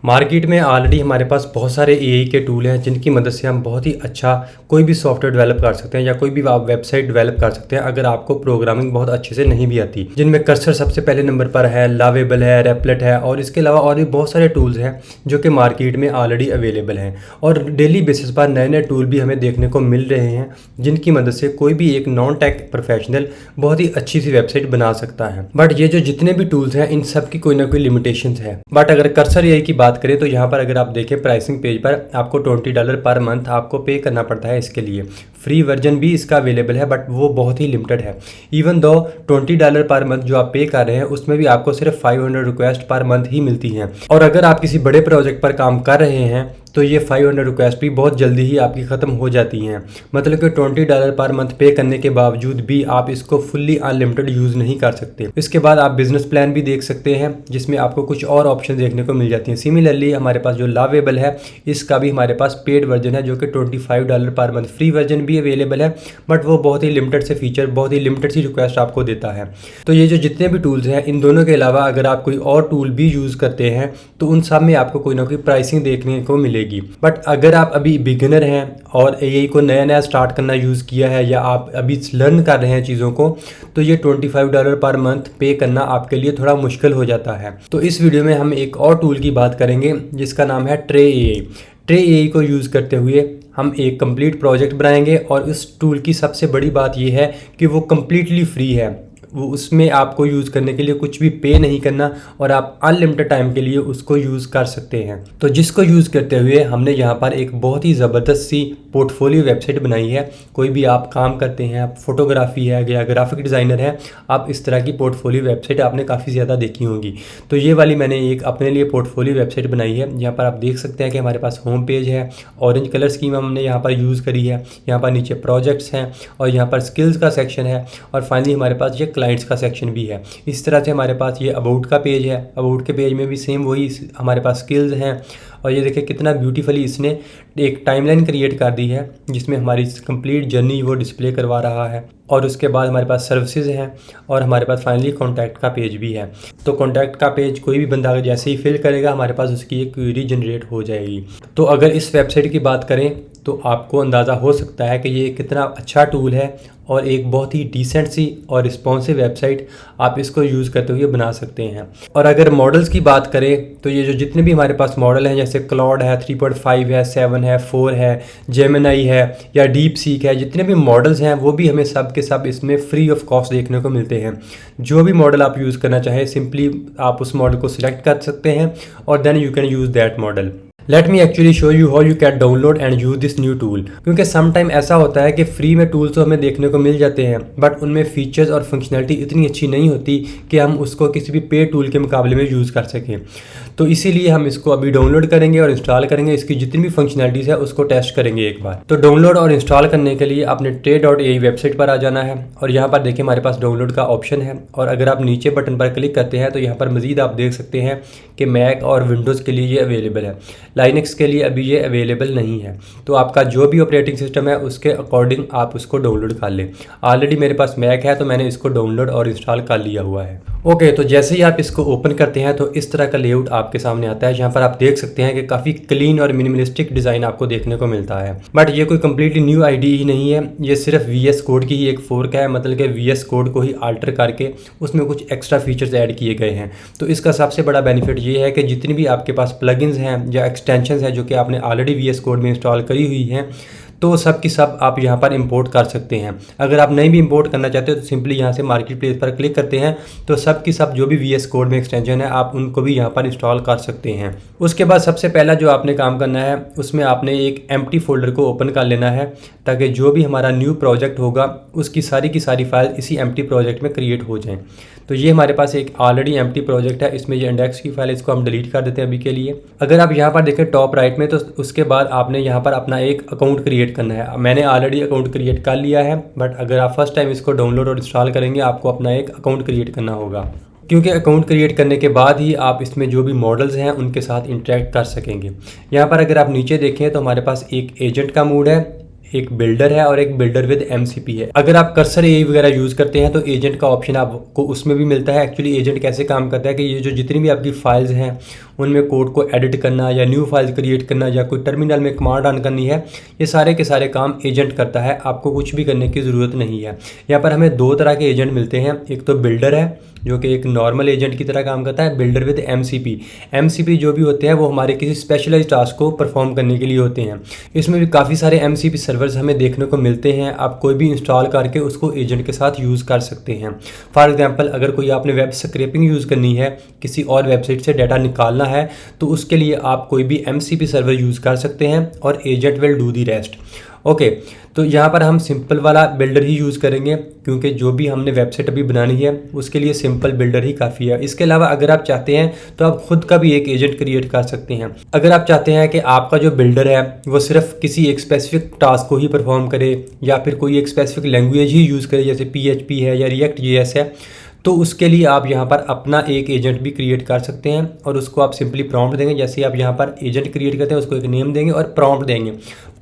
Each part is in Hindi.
मार्केट में ऑलरेडी हमारे पास बहुत सारे एआई के टूल हैं जिनकी मदद से हम बहुत ही अच्छा कोई भी सॉफ्टवेयर डेवलप कर सकते हैं या कोई भी आप वेबसाइट डेवलप कर सकते हैं अगर आपको प्रोग्रामिंग बहुत अच्छे से नहीं भी आती। जिनमें कर्सर सबसे पहले नंबर पर है, लावेबल है, रेपलेट है और इसके अलावा और भी बहुत सारे टूल्स हैं जो कि मार्केट में ऑलरेडी अवेलेबल हैं और डेली बेसिस पर नए नए टूल भी हमें देखने को मिल रहे हैं जिनकी मदद से कोई भी एक नॉन टेक प्रोफेशनल बहुत ही अच्छी सी वेबसाइट बना सकता है। बट ये जो जितने भी टूल्स हैं इन सब की कोई ना कोई लिमिटेशंस है। बट अगर कर्सर एआई की बात करें तो यहाँ पर अगर आप देखें प्राइसिंग पेज पर आपको $20 पर मंथ आपको पे करना पड़ता है। इसके लिए फ्री वर्जन भी इसका अवेलेबल है बट वो बहुत ही लिमिटेड है। इवन दो $20 पर मंथ जो आप पे कर रहे हैं उसमें भी आपको सिर्फ 500 रिक्वेस्ट पर मंथ ही मिलती हैं। और अगर आप किसी बड़े प्रोजेक्ट पर काम कर रहे हैं तो ये 500 रिक्वेस्ट भी बहुत जल्दी ही आपकी ख़त्म हो जाती हैं। मतलब कि $20 पर मंथ पे करने के बावजूद भी आप इसको फुल्ली अनलिमिटेड यूज़ नहीं कर सकते। इसके बाद आप बिजनेस प्लान भी देख सकते हैं जिसमें आपको कुछ और ऑप्शन देखने को मिल जाती हैं। सिमिलरली हमारे पास जो लावेबल है इसका भी हमारे पास पेड वर्जन है जो कि $25 पर मंथ। फ्री वर्जन भी अवेलेबल है बट वो बहुत ही लिमिटेड से फीचर, बहुत ही लिमिटेड सी रिक्वेस्ट आपको देता है। तो ये जो जितने भी टूल्स हैं इन दोनों के अलावा अगर आप कोई और टूल भी यूज़ करते हैं तो उन सब में आपको कोई ना कोई प्राइसिंग देखने को मिलेगी। बट अगर आप अभी बिगिनर हैं और एआई को नया नया स्टार्ट करना यूज़ किया है या आप अभी लर्न कर रहे हैं चीज़ों को तो ये $25 पर मंथ पे करना आपके लिए थोड़ा मुश्किल हो जाता है। तो इस वीडियो में हम एक और टूल की बात करेंगे जिसका नाम है ट्रे एआई। ट्रे एआई को यूज़ करते हुए हम एक कंप्लीट प्रोजेक्ट बनाएंगे और इस टूल की सबसे बड़ी बात यह है कि वो कम्प्लीटली फ्री है। वो उसमें आपको यूज़ करने के लिए कुछ भी पे नहीं करना और आप अनलिमिटेड टाइम के लिए उसको यूज़ कर सकते हैं। तो जिसको यूज़ करते हुए हमने यहाँ पर एक बहुत ही ज़बरदस्त सी पोर्टफोलियो वेबसाइट बनाई है। कोई भी आप काम करते हैं, आप फोटोग्राफी है या ग्राफिक डिज़ाइनर है, आप इस तरह की पोर्टफोलियो वेबसाइट आपने काफ़ी ज़्यादा देखी होंगी। तो ये वाली मैंने एक अपने लिए पोर्टफोलियो वेबसाइट बनाई है। यहाँ पर आप देख सकते हैं कि हमारे पास होम पेज है, ऑरेंज कलर स्कीम हमने यहाँ पर यूज़ करी है, यहाँ पर नीचे प्रोजेक्ट्स हैं और यहाँ पर स्किल्स का सेक्शन है और फाइनली हमारे पास ये क्लाइंट्स का सेक्शन भी है। इस तरह से हमारे पास ये अबाउट का पेज है। अबाउट के पेज में भी सेम वही हमारे पास स्किल्स हैं और ये देखिए कितना ब्यूटीफुली इसने एक टाइमलाइन क्रिएट कर दी है जिसमें हमारी कंप्लीट जर्नी वो डिस्प्ले करवा रहा है। और उसके बाद हमारे पास सर्विसेज हैं और हमारे पास फाइनली कॉन्टैक्ट का पेज भी है। तो कॉन्टैक्ट का पेज कोई भी बंदा अगर जैसे ही फिल करेगा हमारे पास उसकी एक क्वेरी जनरेट हो जाएगी। तो अगर इस वेबसाइट की बात करें तो आपको अंदाज़ा हो सकता है कि ये कितना अच्छा टूल है और एक बहुत ही डिसेंट सी और रिस्पॉन्सिव वेबसाइट आप इसको यूज़ करते हुए बना सकते हैं। और अगर मॉडल्स की बात करें तो ये जो जितने भी हमारे पास मॉडल हैं जैसे क्लॉड है, 3.5 है, 7 है, 4 है, जेमिनी है या डीप सीक है, जितने भी मॉडल्स हैं वो भी हमें सब के सब इसमें फ्री ऑफ कॉस्ट देखने को मिलते हैं। जो भी मॉडल आप यूज़ करना चाहें सिंपली आप उस मॉडल को सिलेक्ट कर सकते हैं और then you can use that model. Let me actually show you how you can download and use this new tool. क्योंकि सम टाइम ऐसा होता है कि फ्री में टूल्स तो हमें देखने को मिल जाते हैं बट उनमें फीचर्स और फंक्शनैलिटी इतनी अच्छी नहीं होती कि हम उसको किसी भी पे टूल के मुकाबले में यूज़ कर सकें। तो इसीलिए हम इसको अभी डाउनलोड करेंगे और इंस्टॉल करेंगे। इसकी जितनी भी फंक्शनैलिटीज़ है उसको टेस्ट करेंगे एक बार। तो डाउनलोड और इंस्टॉल करने के लिए आपने ट्रे.ai वेबसाइट पर आ जाना है और यहाँ पर देखिए हमारे पास डाउनलोड का ऑप्शन है और अगर आप नीचे बटन पर क्लिक करते हैं तो यहाँ पर मज़ीद आप देख सकते हैं कि मैक और विंडोज़ के लिए ये अवेलेबल है। लाइनक्स के लिए अभी ये अवेलेबल नहीं है। तो आपका जो भी ऑपरेटिंग सिस्टम है उसके अकॉर्डिंग आप उसको डाउनलोड कर लें। ऑलरेडी मेरे पास मैक है तो मैंने इसको डाउनलोड और इंस्टॉल कर लिया हुआ है। ओके, तो जैसे ही आप इसको ओपन करते हैं तो इस तरह का लेआउट आपके सामने आता है। यहाँ पर आप देख सकते हैं कि काफ़ी क्लीन और मिनिमलिस्टिक डिज़ाइन आपको देखने को मिलता है। बट ये कोई कम्प्लीटली न्यू आईडी ही नहीं है, ये सिर्फ VS कोड की ही एक फोर्क है। मतलब कि VS कोड को ही आल्टर करके उसमें कुछ एक्स्ट्रा फीचर्स ऐड किए गए हैं। तो इसका सबसे बड़ा बेनिफिट ये है कि जितनी भी आपके पास प्लगइन्स हैं या एक्सटेंशंस हैं जो कि आपने ऑलरेडी VS कोड में इंस्टॉल करी हुई हैं तो सब की सब आप यहाँ पर इंपोर्ट कर सकते हैं। अगर आप नहीं भी इंपोर्ट करना चाहते हो तो सिंपली यहाँ से मार्केट प्लेस पर क्लिक करते हैं तो सब की सब जो भी VS कोड में एक्सटेंशन है आप उनको भी यहाँ पर इंस्टॉल कर सकते हैं। उसके बाद सबसे पहला जो आपने काम करना है उसमें आपने एक एम्प्टी फोल्डर को ओपन कर लेना है ताकि जो भी हमारा न्यू प्रोजेक्ट होगा उसकी सारी की सारी फाइल इसी एम्प्टी प्रोजेक्ट में क्रिएट हो जाएँ। तो ये हमारे पास एक ऑलरेडी एम्प्टी प्रोजेक्ट है, इसमें ये इंडेक्स की फाइल, इसको हम डिलीट कर देते हैं अभी के लिए। अगर आप यहाँ पर देखें टॉप राइट में तो उसके बाद आपने यहाँ पर अपना एक अकाउंट क्रिएट करना है। मैंने ऑलरेडी अकाउंट क्रिएट कर लिया है बट अगर आप फर्स्ट टाइम इसको डाउनलोड और इंस्टॉल करेंगे आपको अपना एक अकाउंट क्रिएट करना होगा क्योंकि अकाउंट क्रिएट करने के बाद ही आप इसमें जो भी मॉडल्स हैं उनके साथ इंटरेक्ट कर सकेंगे। यहाँ पर अगर आप नीचे देखें तो हमारे पास एक एजेंट का मोड है, एक बिल्डर है और एक बिल्डर विद MCP है। अगर आप कर्सर AI वगैरह यूज़ करते हैं तो एजेंट का ऑप्शन आपको उसमें भी मिलता है। एक्चुअली एजेंट कैसे काम करता है कि ये जो जितनी भी आपकी फाइल्स हैं उनमें कोड को एडिट करना या न्यू फाइल क्रिएट करना या कोई टर्मिनल में कमांड रन करनी है, ये सारे के सारे काम एजेंट करता है, आपको कुछ भी करने की ज़रूरत नहीं है। यहाँ पर हमें दो तरह के एजेंट मिलते हैं, एक तो बिल्डर है जो कि एक नॉर्मल एजेंट की तरह काम करता है, बिल्डर विद MCP जो भी होते हैं वो हमारे किसी स्पेशलाइज टास्क को परफॉर्म करने के लिए होते हैं। इसमें भी काफ़ी सारे MCP सर्वर्स हमें देखने को मिलते हैं, आप कोई भी इंस्टॉल करके उसको एजेंट के साथ यूज़ कर सकते हैं। फॉर एग्जांपल अगर कोई आपने वेब स्क्रैपिंग यूज़ करनी है, किसी और वेबसाइट से डाटा निकालना है, तो उसके लिए आप कोई भी MCP सर्वर यूज़ कर सकते हैं और agent will do the rest. Okay, तो यहाँ पर हम सिंपल वाला बिल्डर ही यूज़ करेंगे क्योंकि जो भी हमने वेबसाइट अभी बनानी है उसके लिए सिंपल बिल्डर ही काफ़ी है। इसके अलावा अगर आप चाहते हैं तो आप खुद का भी एक एजेंट क्रिएट कर सकते हैं। अगर आप चाहते हैं कि आपका जो बिल्डर है वो सिर्फ किसी एक स्पेसिफिक टास्क को ही परफॉर्म करे या फिर कोई एक स्पेसिफिक लैंग्वेज ही यूज़ करे, जैसे PHP है या React.js है, तो उसके लिए आप यहाँ पर अपना एक एजेंट भी क्रिएट कर सकते हैं और उसको आप सिंपली प्रॉम्प्ट देंगे। जैसे आप यहाँ पर एजेंट क्रिएट करते हैं उसको एक नेम देंगे और प्रॉम्प्ट देंगे।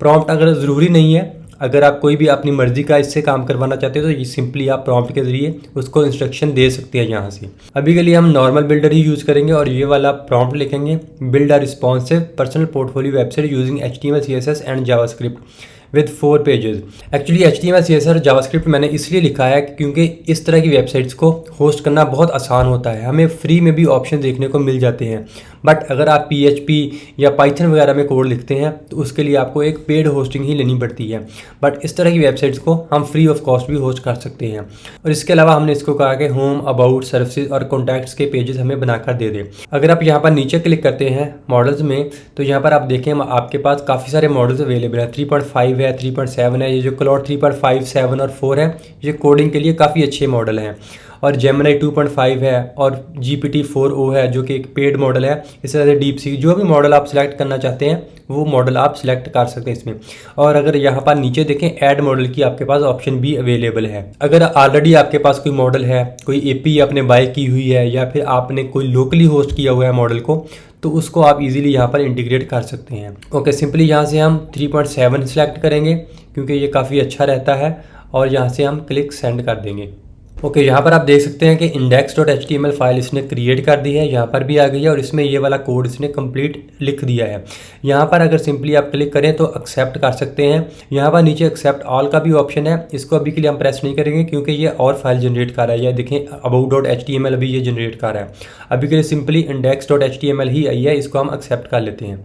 प्रॉम्प्ट अगर ज़रूरी नहीं है, अगर आप कोई भी अपनी मर्जी का इससे काम करवाना चाहते हो तो ये सिंपली आप प्रॉम्प्ट के ज़रिए उसको इंस्ट्रक्शन दे सकते हैं यहाँ से। अभी के लिए हम नॉर्मल बिल्डर ही यूज़ करेंगे और ये वाला प्रॉम्प्ट लिखेंगे, build a responsive personal portfolio website using HTML CSS and JavaScript with 4 pages. Actually HTML CSS और जावास्क्रिप्ट मैंने इसलिए लिखा है क्योंकि इस तरह की वेबसाइट्स को होस्ट करना बहुत आसान होता है, हमें फ्री में भी ऑप्शन देखने को मिल जाते हैं। बट अगर आप PHP या पाइथन वगैरह में कोड लिखते हैं तो उसके लिए आपको एक पेड होस्टिंग ही लेनी पड़ती है। बट इस तरह की वेबसाइट्स को हम फ्री ऑफ कॉस्ट भी होस्ट कर सकते हैं। और इसके अलावा हमने इसको कहा कि होम, अबाउट, सर्विसेज और कॉन्टैक्ट्स के पेजेस हमें बनाकर दे दें। अगर आप यहाँ पर नीचे क्लिक करते हैं मॉडल्स में तो यहाँ पर आप देखें आपके पास काफ़ी सारे मॉडल्स अवेलेबल हैं। 3.5 है, 3.7 है, ये जो क्लॉड 3.5, 7 और 4 है ये कोडिंग के लिए काफ़ी अच्छे मॉडल हैं। और जेमिनी 2.5 है और GPT-4o है जो कि एक पेड मॉडल है। इस तरह से DeepSeek, जो भी मॉडल आप सिलेक्ट करना चाहते हैं वो मॉडल आप सिलेक्ट कर सकते हैं इसमें। और अगर यहाँ पर नीचे देखें ऐड मॉडल की आपके पास ऑप्शन भी अवेलेबल है। अगर ऑलरेडी आपके पास कोई मॉडल है, कोई API आपने बाय की हुई है या फिर आपने कोई लोकली होस्ट किया हुआ है मॉडल को, तो उसको आप इजीली यहाँ पर इंटीग्रेट कर सकते हैं। ओके, सिंपली यहाँ से हम 3.7 सिलेक्ट करेंगे क्योंकि ये काफ़ी अच्छा रहता है और यहाँ से हम क्लिक सेंड कर देंगे। ओके, यहाँ पर आप देख सकते हैं कि index.html फाइल इसने क्रिएट कर दी है, यहाँ पर भी आ गई है और इसमें ये वाला कोड इसने कंप्लीट लिख दिया है। यहाँ पर अगर सिंपली आप क्लिक करें तो एक्सेप्ट कर सकते हैं। यहाँ पर नीचे एक्सेप्ट ऑल का भी ऑप्शन है, इसको अभी के लिए हम प्रेस नहीं करेंगे क्योंकि ये और फाइल जनरेट कर रहा है। या देखें about.html अभी ये जनरेट कर रहा है। अभी के लिए सिंपली index.html ही आई है, इसको हम एक्सेप्ट कर लेते हैं।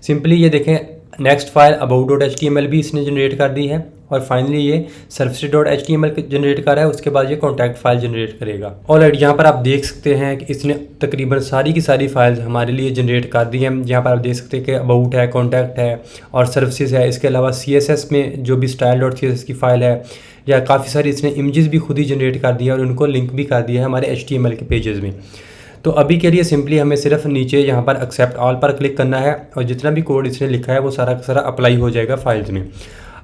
सिंपली ये देखें नेक्स्ट फाइल about.html भी इसने जनरेट कर दी है और फाइनली ये services.html जनरेट कर रहा है, उसके बाद ये कॉन्टैक्ट फाइल जनरेट करेगा। ऑलराइट, यहाँ पर आप देख सकते हैं कि इसने तकरीबन सारी की सारी फाइल्स हमारे लिए जनरेट कर दी हैं। यहाँ पर आप देख सकते हैं कि अबाउट है, कॉन्टैक्ट है और सर्विसेज है। इसके अलावा CSS में जो भी style.css की फ़ाइल है या काफ़ी सारी इसने इमेजेस भी खुद ही जनरेट कर दी है और उनको लिंक भी कर दिया है हमारे HTML के पेजेस में। तो अभी के लिए सिंपली हमें सिर्फ नीचे यहाँ पर एक्सेप्ट ऑल पर क्लिक करना है और जितना भी कोड इसने लिखा है वो सारा का सारा अप्लाई हो जाएगा फाइल्स में।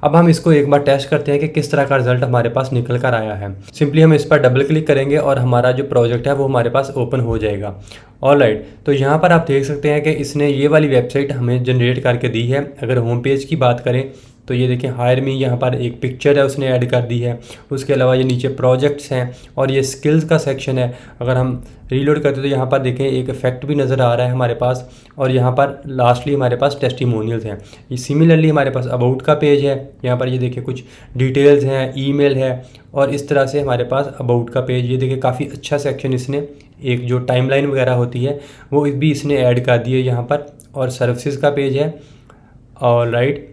अब हम इसको एक बार टेस्ट करते हैं कि किस तरह का रिजल्ट हमारे पास निकल कर आया है। सिंपली हम इस पर डबल क्लिक करेंगे और हमारा जो प्रोजेक्ट है वो हमारे पास ओपन हो जाएगा। ऑलराइट, तो यहाँ पर आप देख सकते हैं कि इसने ये वाली वेबसाइट हमें जनरेट करके दी है। अगर होम पेज की बात करें तो ये देखें हायर मी, यहाँ पर एक पिक्चर है उसने ऐड कर दी है। उसके अलावा ये नीचे प्रोजेक्ट्स हैं और ये स्किल्स का सेक्शन है। अगर हम रीलोड करते तो यहाँ पर देखें एक इफेक्ट भी नज़र आ रहा है हमारे पास और यहाँ पर लास्टली हमारे पास टेस्टिमोनियल्स हैं। ये सिमिलरली हमारे पास अबाउट का पेज है, यहाँ पर ये देखिए कुछ डिटेल्स हैं, ईमेल है और इस तरह से हमारे पास अबाउट का पेज। ये देखिए काफ़ी अच्छा सेक्शन इसने, एक जो टाइमलाइन वगैरह होती है वो भी इसने ऐड कर दी है यहाँ पर। और सर्विसेज का पेज है। ऑलराइट,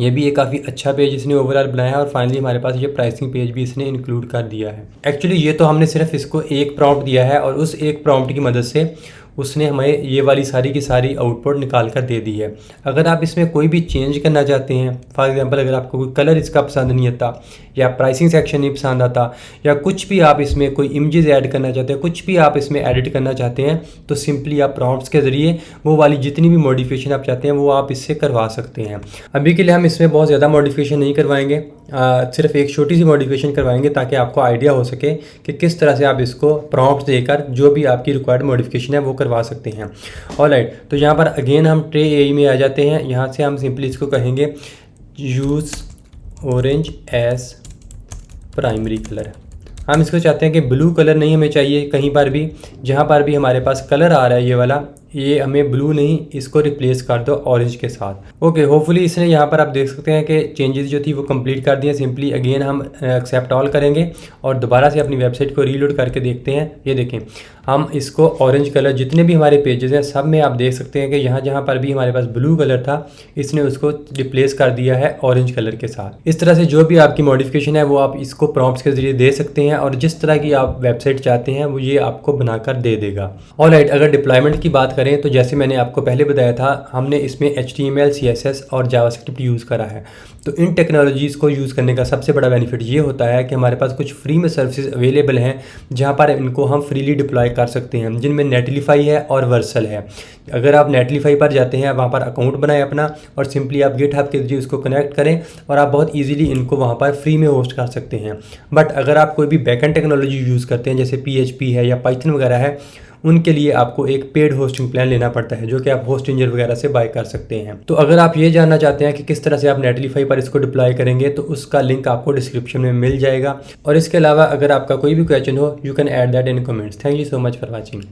ये भी एक काफ़ी अच्छा पेज इसने ओवरऑल बनाया है और फाइनली हमारे पास ये प्राइसिंग पेज भी इसने इंक्लूड कर दिया है। एक्चुअली ये तो हमने सिर्फ इसको एक प्रॉम्प्ट दिया है और उस एक प्रॉम्प्ट की मदद से उसने हमें ये वाली सारी की सारी आउटपुट निकाल कर दे दी है। अगर आप इसमें कोई भी चेंज करना चाहते हैं, फॉर एग्जांपल अगर आपको कोई कलर इसका पसंद नहीं आता या प्राइसिंग सेक्शन नहीं पसंद आता या कुछ भी आप इसमें कोई इमेजेस ऐड करना चाहते हैं, कुछ भी आप इसमें एडिट करना चाहते हैं, तो सिंपली आप प्रॉम्प्ट्स के ज़रिए वो वाली जितनी भी मॉडिफिकेशन आप चाहते हैं वो आप इससे करवा सकते हैं। अभी के लिए हम इसमें बहुत ज़्यादा मॉडिफिकेशन नहीं करवाएंगे, सिर्फ एक छोटी सी मॉडिफिकेशन करवाएंगे ताकि आपको आइडिया हो सके कि किस तरह से आप इसको प्रॉम्प्ट देकर जो भी आपकी रिक्वायर्ड मॉडिफिकेशन है वो करवा सकते हैं। ऑलराइट, तो यहाँ पर अगेन हम ट्रे AI में आ जाते हैं। यहाँ से हम सिंपली इसको कहेंगे use orange as primary colour. हम इसको चाहते हैं कि ब्लू कलर नहीं हमें चाहिए, कहीं पर भी जहाँ पर भी हमारे पास कलर आ रहा है ये वाला, ये हमें ब्लू नहीं, इसको रिप्लेस कर दो ऑरेंज के साथ। ओके, होपफुली इसने यहाँ पर आप देख सकते हैं कि चेंजेस जो थी वो कंप्लीट कर दिए। सिंपली अगेन हम एक्सेप्ट ऑल करेंगे और दोबारा से अपनी वेबसाइट को रीलोड करके देखते हैं। ये देखें, हम इसको ऑरेंज कलर, जितने भी हमारे पेजेस हैं सब में आप देख सकते हैं कि यहाँ जहाँ पर भी हमारे पास ब्लू कलर था इसने उसको रिप्लेस कर दिया है ऑरेंज कलर के साथ। इस तरह से जो भी आपकी मॉडिफिकेशन है वो आप इसको प्रॉम्प्ट्स के जरिए दे सकते हैं और जिस तरह की आप वेबसाइट चाहते हैं वो ये आपको बनाकर दे देगा। ऑलराइट, अगर डिप्लॉयमेंट की बात करें तो जैसे मैंने आपको पहले बताया था, हमने इसमें HTML, CSS और जावास्क्रिप्ट यूज़ करा है। तो इन टेक्नोलॉजीज़ को यूज़ करने का सबसे बड़ा बेनिफिट ये होता है कि हमारे पास कुछ फ्री में सर्विसेज अवेलेबल हैं जहाँ पर इनको हम फ्रीली डिप्लॉय कर सकते हैं, जिनमें नेटलीफाई है और वर्सल है। अगर आप नेटलीफाई पर जाते हैं, वहाँ पर अकाउंट बनाएं अपना और सिंपली आप गिटहब के जरिए उसको कनेक्ट करें और आप बहुत ईजिली इनको वहाँ पर फ्री में होस्ट कर सकते हैं। बट अगर आप कोई भी बैकएंड टेक्नोलॉजी यूज़ करते हैं जैसे PHP है या पाइथन वगैरह है, उनके लिए आपको एक पेड होस्टिंग प्लान लेना पड़ता है जो कि आप होस्टिंजर वगैरह से बाय कर सकते हैं। तो अगर आप ये जानना चाहते हैं कि किस तरह से आप नेटलीफाई पर इसको डिप्लॉय करेंगे तो उसका लिंक आपको डिस्क्रिप्शन में मिल जाएगा। और इसके अलावा अगर आपका कोई भी क्वेश्चन हो, you can add that in comments. Thank you so much for watching.